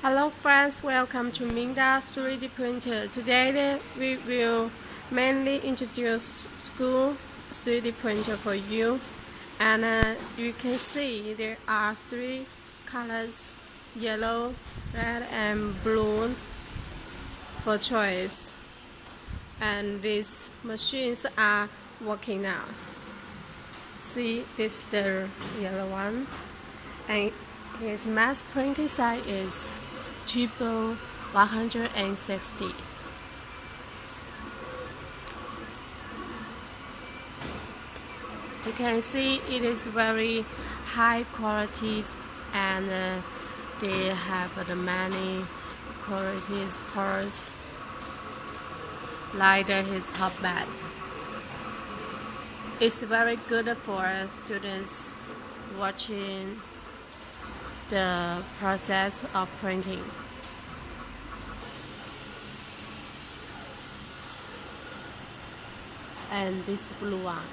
Hello friends, welcome to MINGDA 3D printer. Today we will mainly introduce school 3D printer for you. And you can see there are three colors: yellow, red and blue for choice. And these machines are working now. See, this is the yellow one, and his mass printing size is 160. You can see it is very high quality, and they have the many qualities parts like his hotbed. It's very good for students watching the process of printing. And this blue one.